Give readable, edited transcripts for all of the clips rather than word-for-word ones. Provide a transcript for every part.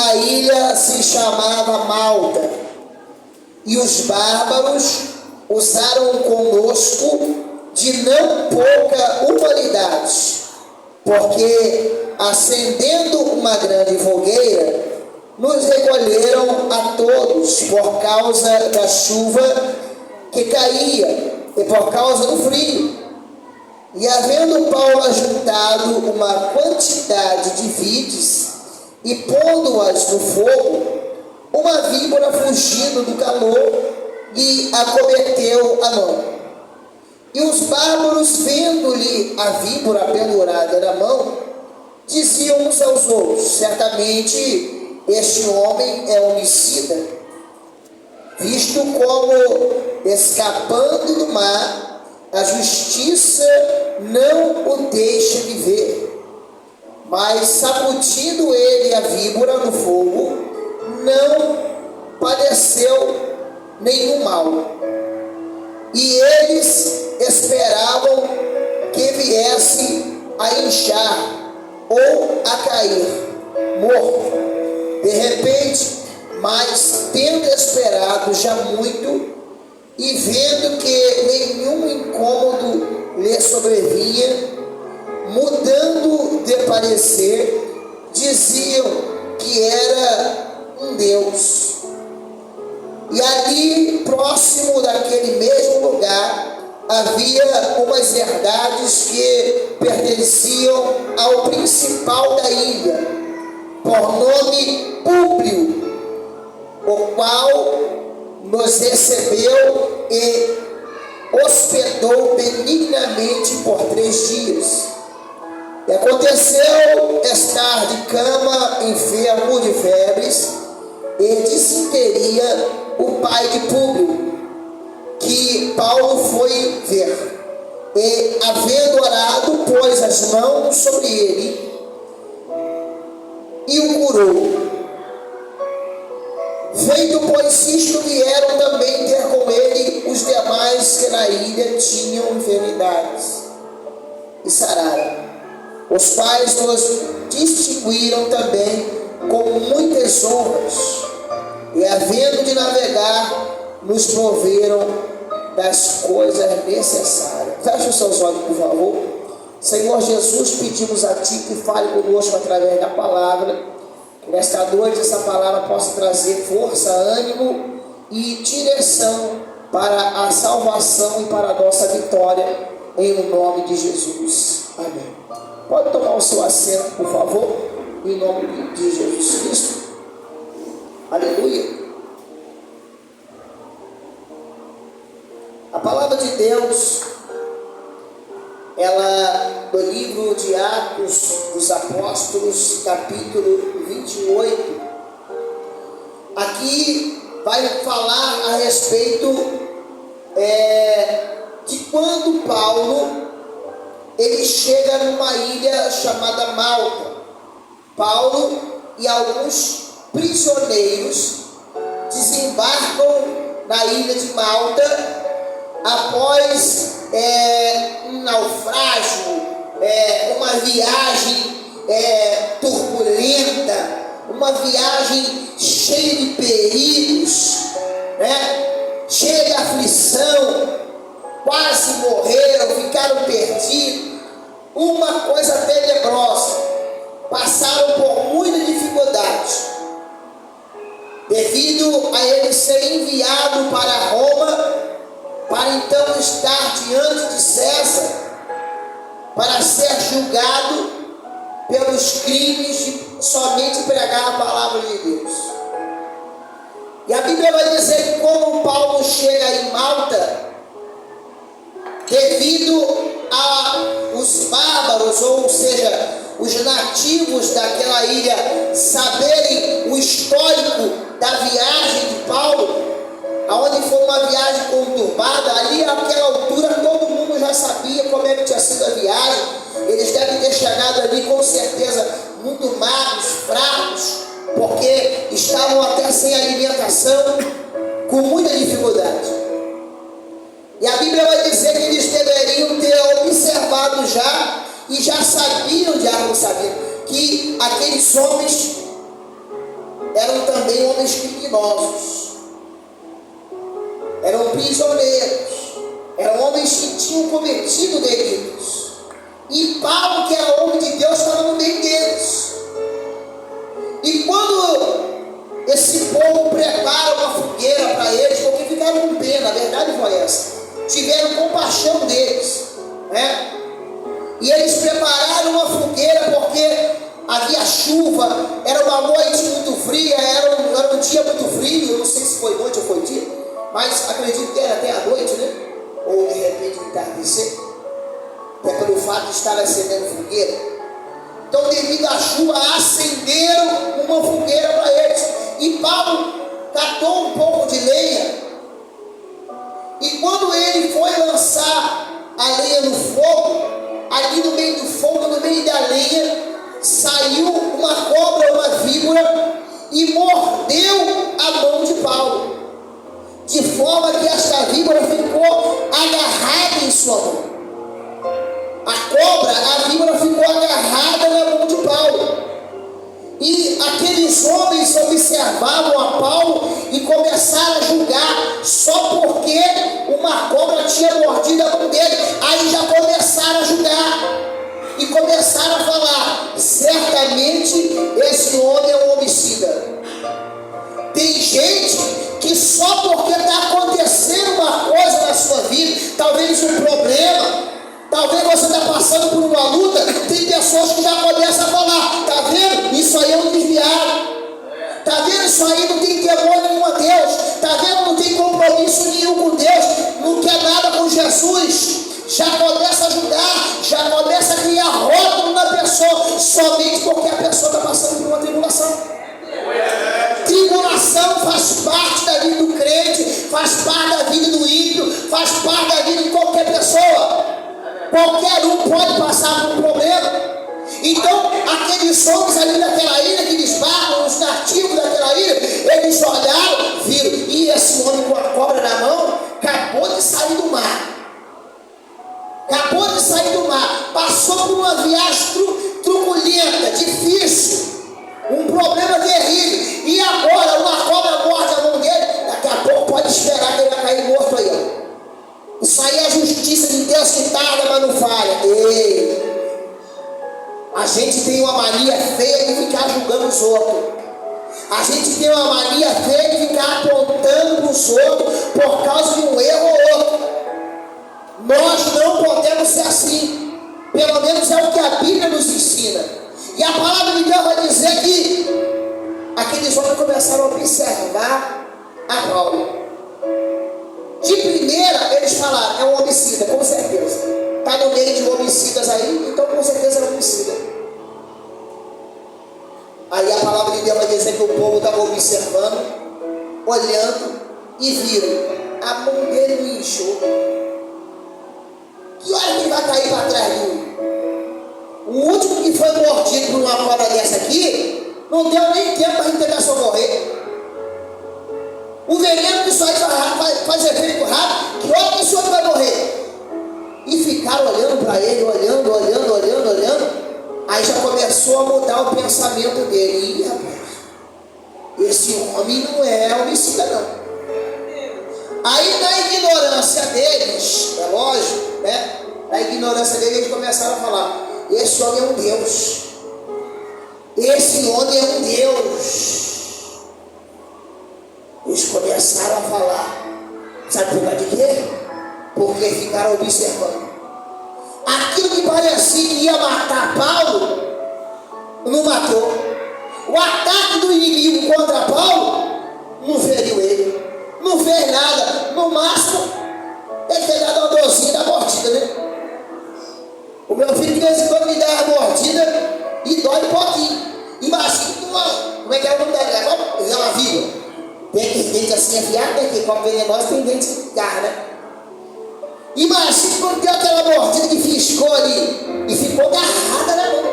a ilha se chamava Malta, e os bárbaros usaram conosco de não pouca humanidade, porque, acendendo uma grande fogueira, nos recolheram a todos por causa da chuva que caía e por causa do frio. E havendo Paulo ajuntado uma quantidade de vides e pondo-as no fogo, uma víbora, fugindo do calor, lhe acometeu a mão. E os bárbaros, vendo-lhe a víbora pendurada na mão, diziam uns aos outros: certamente este homem é homicida, visto como, escapando do mar, a justiça não o deixa viver. Mas, sacudindo ele a víbora no fogo, não padeceu nenhum mal. E eles esperavam que viesse a inchar ou a cair morto. De repente, mas tendo esperado já muito, e vendo que nenhum incômodo lhe sobrevinha, mudando de parecer, diziam que era um Deus. E ali, próximo daquele mesmo lugar, havia umas herdades que pertenciam ao principal da ilha, por nome Públio, o qual nos recebeu e hospedou benignamente por 3 dias. E aconteceu estar de cama, enfermo de febres e disenteria, o pai de Públio, que Paulo foi ver. E, havendo orado, pôs as mãos sobre ele e o curou. Feito, pois, isto, vieram também ter com ele os demais que na ilha tinham enfermidades, e sararam, os quais nos distinguiram também com muitas honras, e, havendo de navegar, nos proveram das coisas necessárias. Feche os seus olhos, por favor. Senhor Jesus, pedimos a Ti que fale conosco através da palavra. Que nesta noite essa palavra possa trazer força, ânimo e direção para a salvação e para a nossa vitória, em nome de Jesus. Amém. Pode tomar o seu assento, por favor, em nome de Jesus Cristo. Aleluia. A palavra de Deus, ela, no livro de Atos dos Apóstolos, capítulo 28, aqui vai falar a respeito de quando Paulo ele chega numa ilha chamada Malta. Paulo e alguns prisioneiros desembarcam na ilha de Malta após um naufrágio, uma viagem turbulenta, uma viagem cheia de perigos, cheia de aflição, quase morreram, ficaram perdidos, uma coisa tenebrosa, passaram por muita dificuldade, devido a ele ser enviado para Roma, para então estar diante de César, para ser julgado pelos crimes de somente pregar a palavra de Deus. E a Bíblia vai dizer que como Paulo chega em Malta, devido aos bárbaros, ou seja, os nativos daquela ilha, saberem o histórico da viagem de Paulo, aonde foi uma viagem conturbada, ali naquela altura todo mundo já sabia como é que tinha sido a viagem. Eles devem ter chegado ali com certeza muito magros, fracos, porque estavam até sem alimentação, com muita dificuldade. E a Bíblia vai dizer que eles deveriam ter observado já, e já sabiam, que aqueles homens também homens criminosos, eram prisioneiros, eram homens que tinham cometido delitos. E Paulo, que era homem de Deus, estava no meio deles. E quando esse povo prepara uma fogueira para eles, porque ficaram com pena, a verdade foi essa, tiveram compaixão deles, né? E eles prepararam uma fogueira porque havia chuva, era uma noite muito fria, era um dia muito frio, eu não sei se foi noite ou foi dia, mas acredito que era até a noite, né? Ou de repente entardecer, até pelo fato de estar acendendo fogueira. Então, devido à chuva, acenderam uma fogueira para eles. E Paulo catou um pouco de lenha, e quando ele foi lançar a lenha no fogo, ali no meio do fogo, no meio da lenha, saiu uma cobra, uma víbora, e mordeu a mão de Paulo, de forma que esta víbora ficou agarrada em sua mão. A víbora ficou agarrada na mão de Paulo. E aqueles homens observavam a Paulo e começaram a julgar só porque uma cobra tinha mordido a mão dele. Aí já começaram a julgar e começaram a falar: certamente esse homem é um homicida. Tem gente que só porque está acontecendo uma coisa na sua vida, talvez um problema, talvez você está passando por uma luta, tem pessoas que já começam a falar: está vendo? Isso aí é um desviado. Está vendo? Isso aí não tem temor nenhum a Deus. Está vendo? Não tem compromisso nenhum com Deus. Não quer nada com Jesus. Já começa a julgar, já começa a criar rótulo na pessoa, somente porque a pessoa está passando por uma tribulação. Tribulação faz parte da vida do crente, faz parte da vida do ímpio, faz parte da vida de qualquer pessoa. Qualquer um pode passar por um problema. Então, aqueles homens ali daquela ilha, aqueles barcos, os nativos daquela ilha, eles olharam, viram, e esse homem com a cobra na mão acabou de sair do mar. Acabou de sair do mar, passou por uma viagem truculenta, difícil, um problema terrível, e agora uma cobra morde a mão dele. Daqui a pouco pode esperar que ele vai cair morto aí, ó. Isso aí é a justiça de Deus que tarda, mas não falha. Ei, a gente tem uma mania feia de ficar julgando os outros. A gente tem uma mania feia de ficar apontando os outros por causa de um erro ou outro. Nós não podemos ser assim. Pelo menos é o que a Bíblia nos ensina. E a palavra de Deus vai dizer que aqueles homens começaram a observar a Paulo. De primeira, eles falaram: é um homicida, com certeza. Está no meio de homicidas aí, então com certeza é um homicida. Aí a palavra de Deus vai dizer que o povo estava observando, olhando, e viram a mão dele no enxofre. Que hora que ele vai cair para trás de um? O último que foi mordido por uma cobra dessa aqui, não deu nem tempo para a gente pegar só morrer. O veneno disso aí faz efeito rápido. Que hora que esse homem vai morrer? E ficaram olhando para ele, olhando. Aí já começou a mudar o pensamento dele. Ih, rapaz, esse homem não é homicida não. Aí na ignorância deles, é lógico, né? Na ignorância deles, eles começaram a falar: esse homem é um Deus. Esse homem é um Deus. Eles começaram a falar. Sabe por causa de quê? Porque ficaram observando. Aquilo que parecia que ia matar Paulo, não matou. O ataque do inimigo contra Paulo não feriu ele, não fez nada. No máximo, ele fez dado uma dorzinha da mordida, né? O meu filho de vez em quando me dá uma mordida e dói um pouquinho. Imagina como é que é o nome dela? É uma víbora. Tem dente assim afiado, né? Que como venenosa tem dente de garra, né? Imagina quando deu aquela mordida que fiscou ali e ficou agarrada na mão.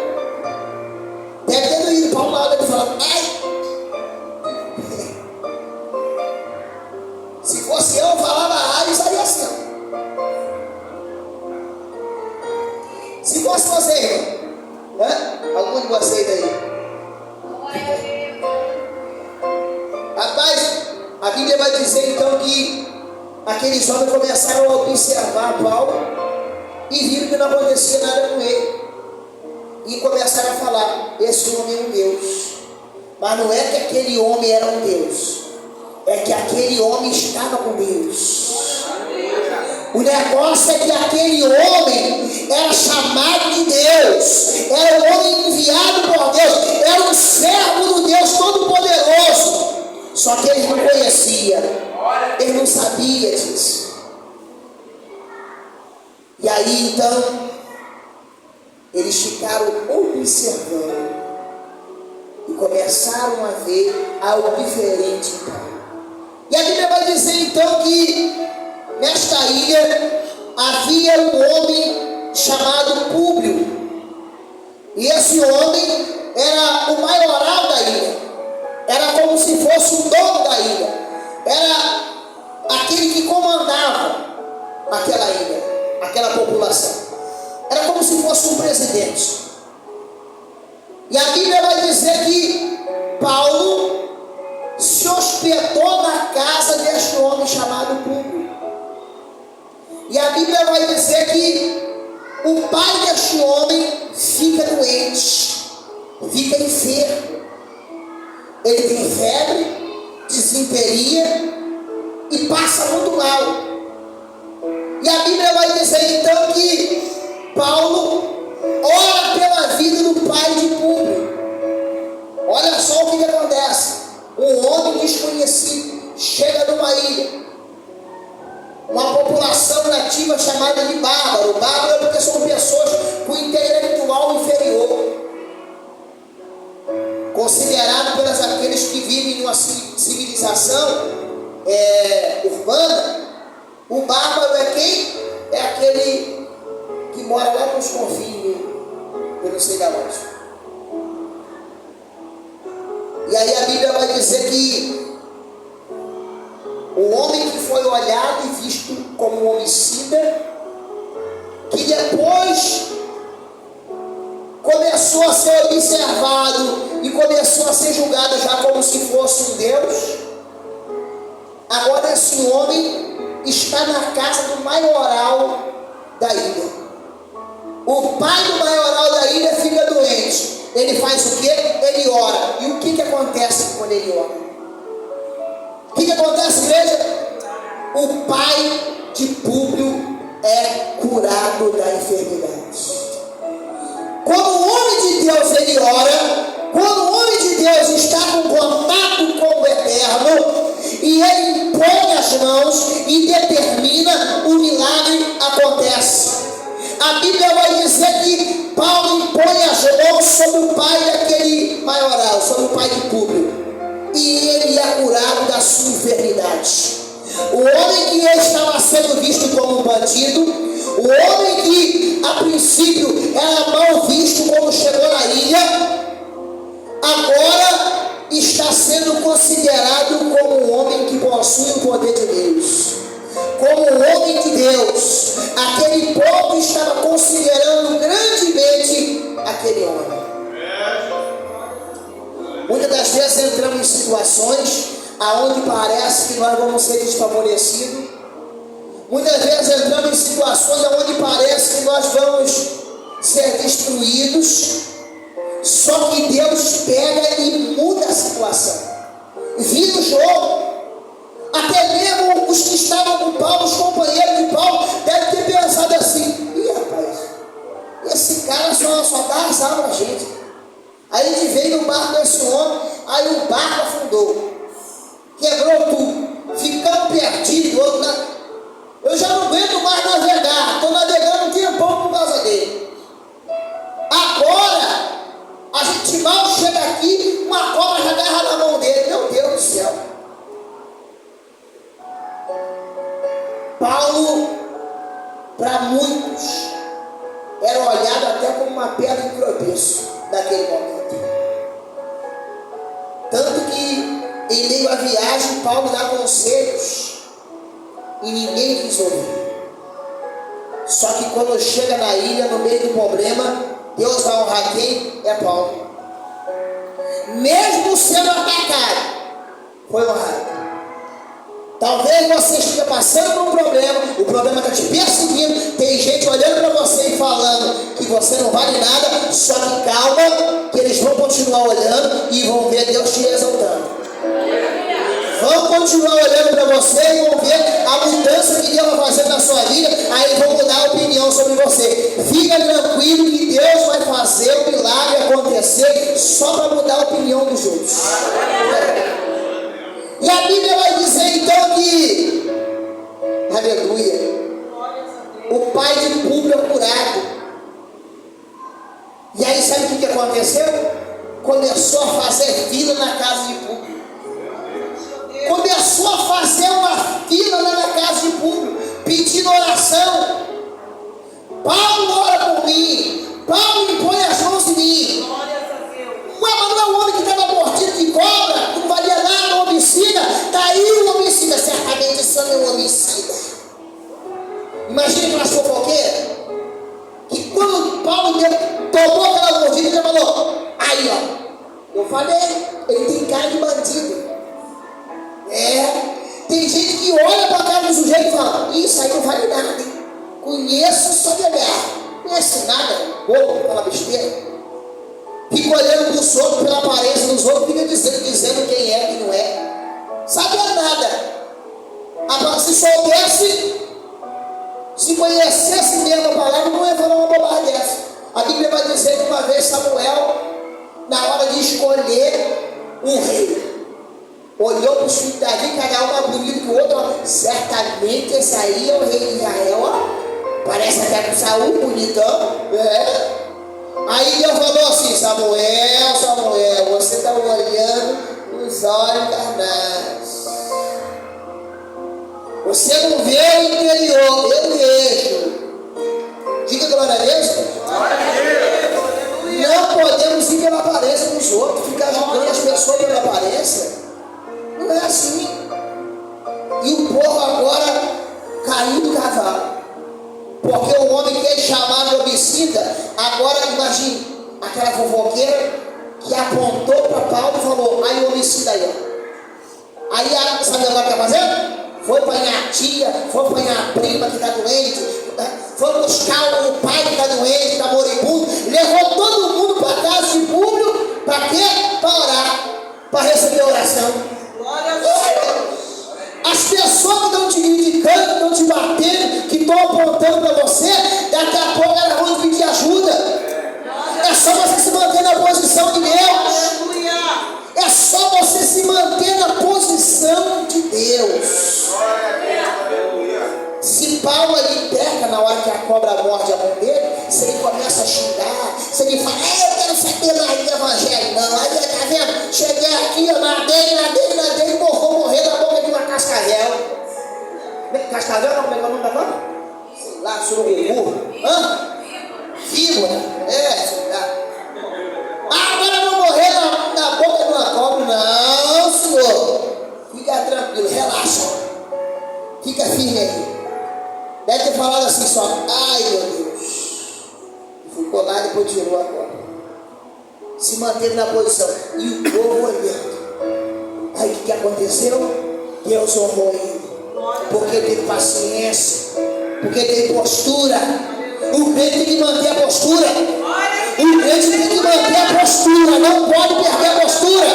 Deve ter doído para um lado e falando: ai! Se fosse eu falava ai, eu estaria assim. Se fosse você, né? Algum de vocês aí. Bíblia vai dizer então que aqueles homens começaram a observar Paulo e viram que não acontecia nada com ele. E começaram a falar: esse homem é um Deus. Mas não é que aquele homem era um Deus, é que aquele homem estava com Deus. O negócio é que aquele homem era chamado de Deus, era um homem enviado por Deus, era um servo do Deus Todo-Poderoso. Só que ele não conhecia, ele não sabia disso. E aí então eles ficaram observando e começaram a ver algo diferente em Paulo. E a Bíblia vai dizer então que nesta ilha havia um homem chamado Públio. E esse homem era o maioral da ilha, era como se fosse o dono da ilha, era aquele que comandava aquela ilha, aquela população, era como se fosse um presidente. E a Bíblia vai dizer que Paulo se hospedou na casa deste homem chamado Públio. E a Bíblia vai dizer que o pai deste homem fica doente, fica enfermo. Ele tem febre, disenteria e passa muito mal. E a Bíblia vai dizer então que Paulo ora pela vida do pai de Públio. Olha só o que acontece. Um homem desconhecido chega numa ilha, uma população nativa chamada de bárbaro. Bárbaro porque são pessoas com intelectual inferior, considerado pelos aqueles que vivem numa civilização urbana. O bárbaro é quem? É aquele que mora lá nos confins, eu não sei da onde. E aí a Bíblia vai dizer que o homem que foi olhado e visto como um homicida, que depois começou a ser observado e começou a ser julgado já como se fosse um Deus, agora esse homem está na casa do maioral da ilha. O pai do maioral da ilha fica doente. Ele faz o quê? Ele ora. E o que acontece quando ele ora? O que acontece, igreja? O pai de Públio é curado da enfermidade. Quando o homem de Deus ele ora, quando o homem de Deus está com contato com o Eterno, e ele impõe as mãos e determina, o milagre acontece. A Bíblia vai dizer que Paulo impõe as mãos sobre o pai daquele maioral, sobre o pai de Públio, e ele é curado da sua enfermidade. O homem que estava sendo visto como um bandido, o homem que a princípio era mal visto quando chegou na ilha, agora está sendo considerado como um homem que possui o poder de Deus, como um homem de Deus. Aquele povo estava considerando grandemente aquele homem. Muitas das vezes entramos em situações aonde parece que nós vamos ser desfavorecidos. Muitas vezes entramos em situações aonde parece que nós vamos ser destruídos. Só que Deus pega e muda a situação, vira o jogo. Até mesmo os que estavam com Paulo, os companheiros de Paulo, devem ter pensado assim: ih, rapaz, esse cara só dá azar pra gente. Aí a gente veio no barco desse homem, aí o barco afundou, quebrou tudo, ficamos perdidos. Eu já não aguento mais navegar, estou navegando um tempão por causa dele. Agora a gente mal chega aqui, uma cobra já agarra na mão dele. Meu Deus do céu. Paulo, para muitos, era olhado até como uma pedra de tropeço naquele momento. Tanto que, em meio à viagem, Paulo dá conselhos e ninguém quis ouvir. Só que quando chega na ilha, no meio do problema, Deus vai honrar quem? É Paulo. Mesmo sendo atacado, foi honrado. Talvez você esteja passando por um problema, o problema está te perseguindo, tem gente olhando para você e falando que você não vale nada, só que calma, que eles vão continuar olhando e vão ver Deus te exaltando. Vão continuar olhando para você e vão ver a mudança que Deus vai fazer na sua vida, aí vão mudar a opinião sobre você. Fica tranquilo que Deus vai fazer o milagre acontecer só para mudar a opinião dos outros. E a Bíblia vai dizer então que, aleluia, o pai de Públio é curado. E aí sabe o que aconteceu? Começou a fazer fila na casa de Públio. Começou a fazer uma fila lá na casa de Públio, pedindo oração. Paulo, ora por mim. Paulo, impõe as mãos em mim. Ué, mas não é o homem que estava mordido de cobra, não valia nada, o homicida. Está aí o homicida, certamente esse homem é um homicida. Imagina aquelas fofoqueiras, que quando Paulo tomou aquela mordida, ele falou, aí ó, eu falei, ele tem cara de bandido. Tem gente que olha para a cara do sujeito e fala, isso aí não vale nada, hein? Conheço só de olhar, não conhece nada, bobo, fala besteira. Fica olhando para os outros, pela aparência dos outros, fica dizendo quem é, quem não é. Sabe nada. Se soubesse, se conhecesse mesmo a palavra, não ia falar uma bobagem dessa. A Bíblia vai dizer que uma vez Samuel, na hora de escolher um rei, olhou para os filhos de Davi, cada um mais bonito que o outro, certamente esse aí é o rei de Israel, ó. Parece até com Saul, bonitão. Aí Deus falou assim, Samuel, você está olhando nos olhos carnais. Você não vê o interior, eu vejo. Diga glória a Deus. Não podemos ir pela aparência dos outros, ficar julgando as pessoas pela aparência. Não é assim. E o povo agora caiu do cavalo. Porque o homem que é chamado de homicida, agora imagine, aquela fofoqueira que apontou para Paulo e falou, aí o homicida aí, ó. Aí sabe agora o que está fazendo? Foi apanhar a tia, foi apanhar a prima que está doente, né? Foi buscar o pai que está doente, que está moribundo, levou todo mundo para a casa de Públio, para quê? Para orar, para receber oração. Glória a Deus. As pessoas que estão te criticando, que estão te batendo, que estão apontando para você, daqui a pouco elas vão te pedir ajuda. É só você se manter na posição de Deus. É só você se manter na posição de Deus. Se Paulo ali peca na hora que a cobra morde a mão dele, se ele começa a xingar, se ele fala, eu quero saber mais do evangelho, não, aí tá vendo? Cheguei aqui, eu nadei, vou morrer na boca de uma cascavel. Cascavel não, como é o nome da cobra? Sei lá, surucucu. Víbora, sei lá. Agora eu vou morrer na boca de uma cobra. Não, senhor. Fica tranquilo, relaxa. Fica firme aí. Deve ter falado assim só, ai meu Deus. Ficou lá e depois tirou a cobra. Se manteve na posição. E o povo olhando. Aí o que aconteceu? Deus honrou ele. Porque teve paciência. Porque teve postura. O crente tem que manter a postura. O crente tem que manter a postura. Não pode perder a postura.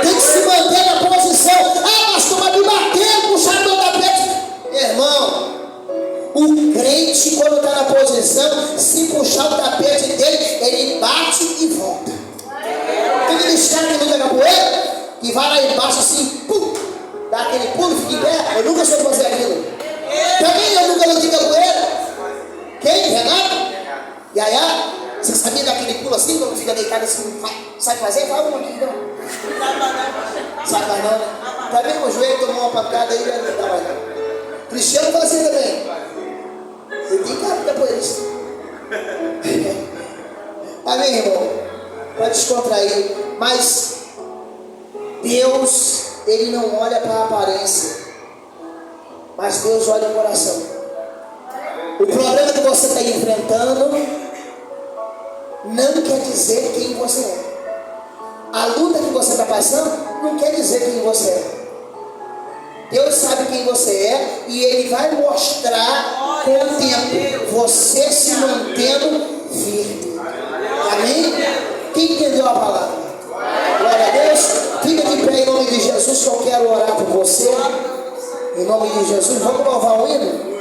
Tem que se manter na posição. Pastor, mas me batendo, puxar meu tapete. Irmão, o crente, quando está na posição, se puxar o tapete dele, ele bate e volta. Tem aqueles caras que luta capoeira, que vai lá embaixo assim, pum, dá aquele pulo, fica em pé. Eu nunca soube fazer aquilo. Também eu nunca lutei capoeira. Quem? Renato? Yaya? Você sabia daquele pulo assim, quando fica deitado assim, sabe fazer? Fala uma aqui, não. Sabe mais não, né? Também o joelho tomou uma pancada aí, não dá mais não. Cristiano fazia também. Você tem cara de capoeirista. Amém, irmão? Para descontrair. Mas Deus, Ele não olha para a aparência, mas Deus olha o coração. O problema que você está enfrentando não quer dizer quem você é. A luta que você está passando não quer dizer quem você é. Deus sabe quem você é, e Ele vai mostrar com o tempo, você se mantendo firme. Amém? Quem entendeu a palavra? Glória a Deus. Fica de pé em nome de Jesus, que eu quero orar por você. Em nome de Jesus, vamos louvar o hino?